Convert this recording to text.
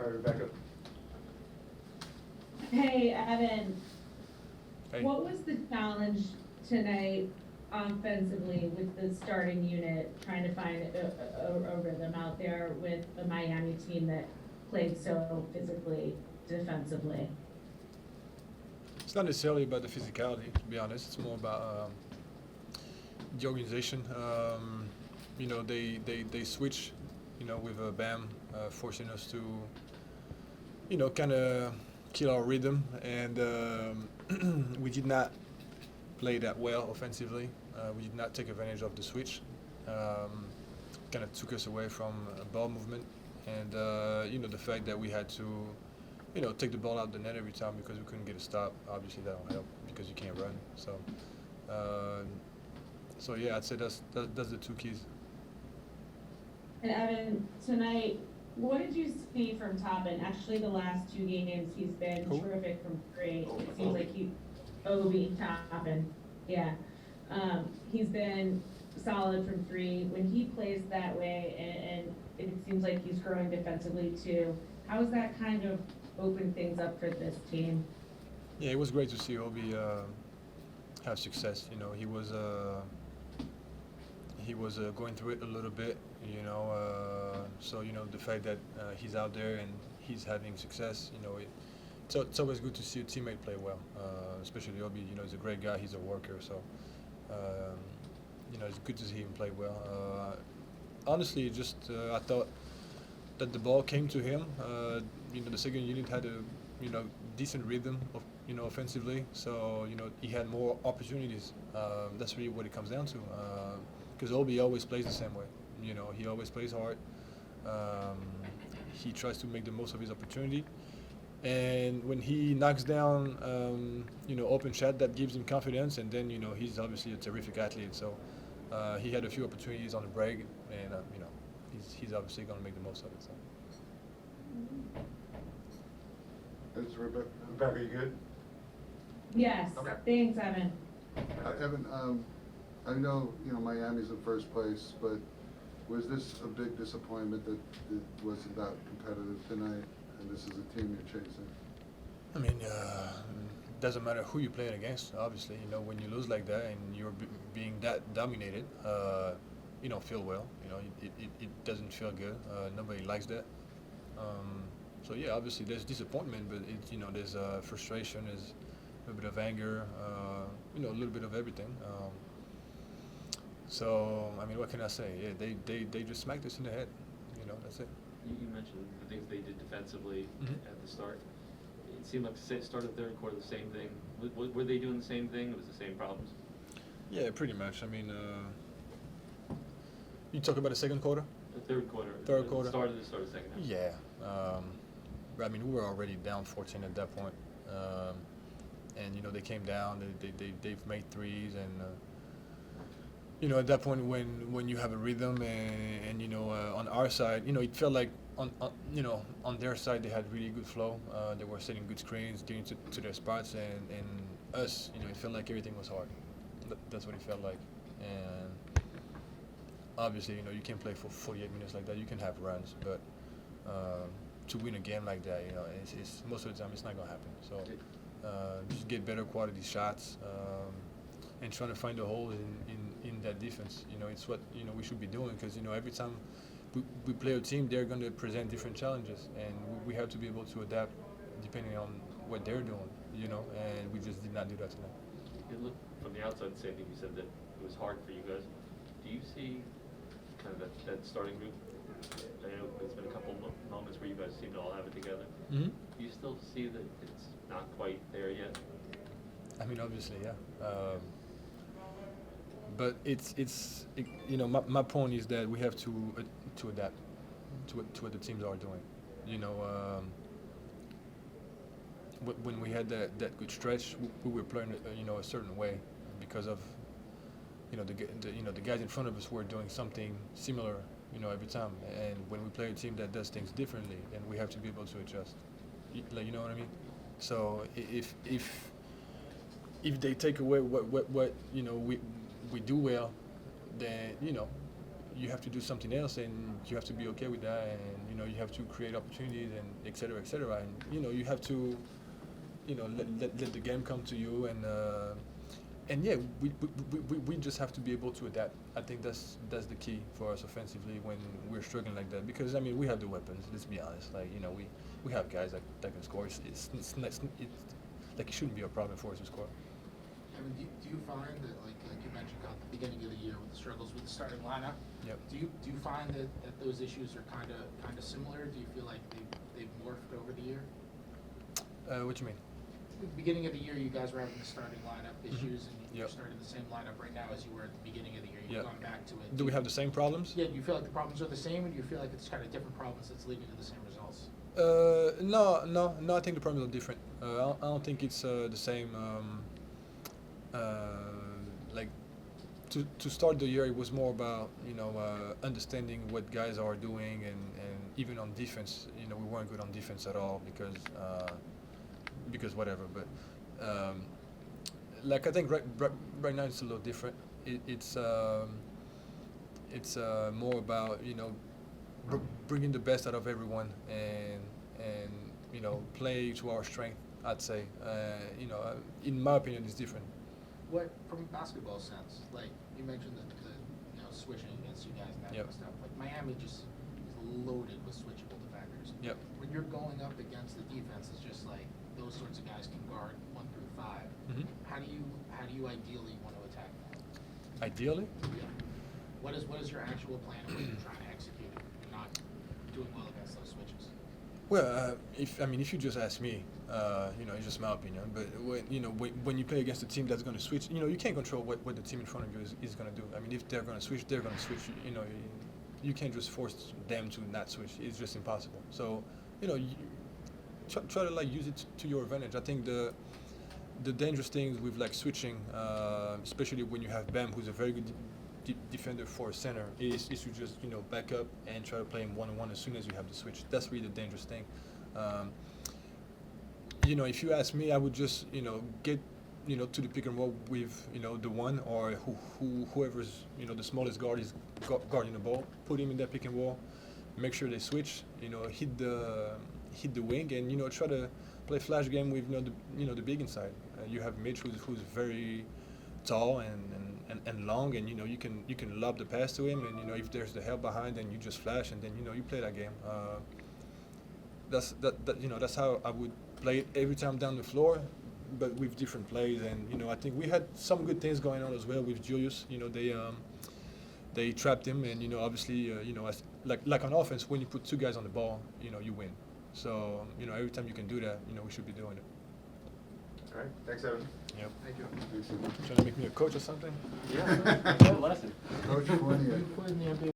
All right, Rebecca. Hey, Evan, Hey, what was the challenge tonight offensively with the starting unit, trying to find a rhythm out there with a Miami team that played so physically, defensively? it's not necessarily about the physicality, to be honest. It's more about the organization. They switch, with Bam forcing us to, kind of kill our rhythm, and we did not play that well offensively. We did not take advantage of the switch. Kind of took us away from ball movement, and the fact that we had to, take the ball out the net every time because we couldn't get a stop. Obviously, that don't help because you can't run. Uh, so yeah, I'd say that's the two keys. And Evan, tonight, what did you see from Topman? Actually, the last two games, he's been Who? terrific from three. It seems like Obi Topman, yeah. He's been solid from three. When he plays that way, and it seems like he's growing defensively too, how has that kind of opened things up for this team? Yeah, it was great to see Obi have success. He was going through it a little bit. So the fact that he's out there and he's having success. It's always good to see a teammate play well, especially Obi. He's a great guy. He's a worker. So um, it's good to see him play well. Honestly, just I thought that the ball came to him. The second unit had a decent rhythm of offensively, so he had more opportunities. That's really what it comes down to. Because Obi always plays the same way. He always plays hard. Um, he tries to make the most of his opportunity, and when he knocks down, open shot, that gives him confidence. And then he's obviously a terrific athlete. So he had a few opportunities on the break, and he's obviously going to make the most of it. So. Is Rebecca, you good? Yes, Okay. thanks, Evan. Evan, I know, Miami's in first place, but was this a big disappointment that it wasn't that competitive tonight, and this is a team you're chasing? I mean, doesn't matter who you're playing against. Obviously, when you lose like that and you're being that dominated, you don't feel well. It doesn't feel good. Nobody likes that. So yeah, obviously there's disappointment, but there's frustration, there's a little bit of anger, a little bit of everything. So I mean, what can I say? Yeah, they just smacked us in the head. That's it. You mentioned the things they did defensively Mhm. at the start. It seemed like the start of the third quarter, the same thing. Were they doing the same thing? It was the same problems? Yeah, pretty much. I mean, you talk about the second quarter. The third quarter. Third quarter. Start of the second half. Yeah. I mean, we were already down 14 at that point. And they came down. They've made threes, and at that point when you have a rhythm, and on our side, it felt like on their side they had really good flow. They were setting good screens, getting to their spots, and us, it felt like everything was hard. That's what it felt like. And obviously, you can't play for 48 minutes like that. You can have runs, but to win a game like that, it's most of the time it's not gonna happen. So just get better quality shots, and trying to find the holes in that defense. It's what we should be doing, because every time we play a team, they're going to present different challenges, and we have to be able to adapt depending on what they're doing. And we just did not do that tonight. It looked from the outside, the same thing. You said that it was hard for you guys. Do you see kind of that starting group? I know there's been a couple moments where you guys seem to all have it together. Mm-hmm. Do you still see that it's not quite there yet? I mean, obviously, yeah. But my point is that we have to adapt to what the teams are doing. When we had that good stretch, we were playing a certain way because of the guys in front of us were doing something similar every time. And when we play a team that does things differently, then we have to be able to adjust. You know what I mean? So if they take away what we do well, then you have to do something else, and you have to be okay with that, and you know, you have to create opportunities, and et cetera, and you know, you have to, you know, let the game come to you, and yeah, we just have to be able to adapt. I think that's the key for us offensively when we're struggling like that, because I mean, we have the weapons. Let's be honest. Like, you know, we have guys that can score. It's like, it shouldn't be a problem for us to score. I mean, do you find that, like you mentioned at the beginning of the year with the struggles with the starting lineup? Yep. Do you find that those issues are kind of similar? Do you feel like they've morphed over the year? What you mean? At the beginning of the year, you guys were having the starting lineup issues, and you're Yep. starting the same lineup right now as you were at the beginning of the year. You've Yep. gone back to it. Do we have the same problems? Yeah. Do you feel like the problems are the same, or do you feel like it's kind of different problems that's leading to the same results? No. I think the problems are different. I don't think it's the same. Like, to start the year, it was more about, you know, understanding what guys are doing, and even on defense, you know, we weren't good on defense at all because whatever. But like, I think right now it's a little different. It's more about, you know, bringing the best out of everyone, and you know, play to our strength. I'd say, you know, in my opinion, it's different. What, from a basketball sense, like you mentioned the you know, switching against you guys and that Yep. kind of stuff. Like Miami just is loaded with switchable defenders. Yep. When you're going up against the defense, it's just like those sorts of guys can guard 1 through 5. Mhm. How do you ideally want to attack that? Ideally, Yeah. What is your actual plan of what you're trying to execute if you're not doing well against those switches? well, if you just ask me, you know, it's just my opinion. But when you play against a team that's going to switch, you know, you can't control what the team in front of you is going to do. I mean, if they're going to switch, they're going to switch. You know, you can't just force them to not switch. It's just impossible. So, you know, try to like use it to your advantage. I think the dangerous things with like switching, especially when you have Bam, who's a very good defender for a center, is to just, you know, back up and try to play him one-on-one as soon as you have the switch. That's really the dangerous thing. You know, if you ask me, I would just, you know, get, you know, to the pick and roll with, you know, the one or whoever's, you know, the smallest guard is guarding the ball. Put him in that pick and roll. Make sure they switch. You know, hit the wing, and, you know, try to play flash game with, you know, the big inside. You have Mitch, who's very tall and long, and, you know, you can lob the pass to him, and, you know, if there's the help behind, then you just flash, and then, you know, you play that game. You know, that's how I would play it every time down the floor, but with different plays. And, you know, I think we had some good things going on as well with Julius. You know, they trapped him, and, you know, obviously, you know, like on offense, when you put 2 guys on the ball, you know, you win. So, you know, every time you can do that, you know, we should be doing it. All right, thanks, Evan. Yep. Thank you. Trying to make me a coach or something? Yeah, lesson. Coach Fournier. You put in the NBA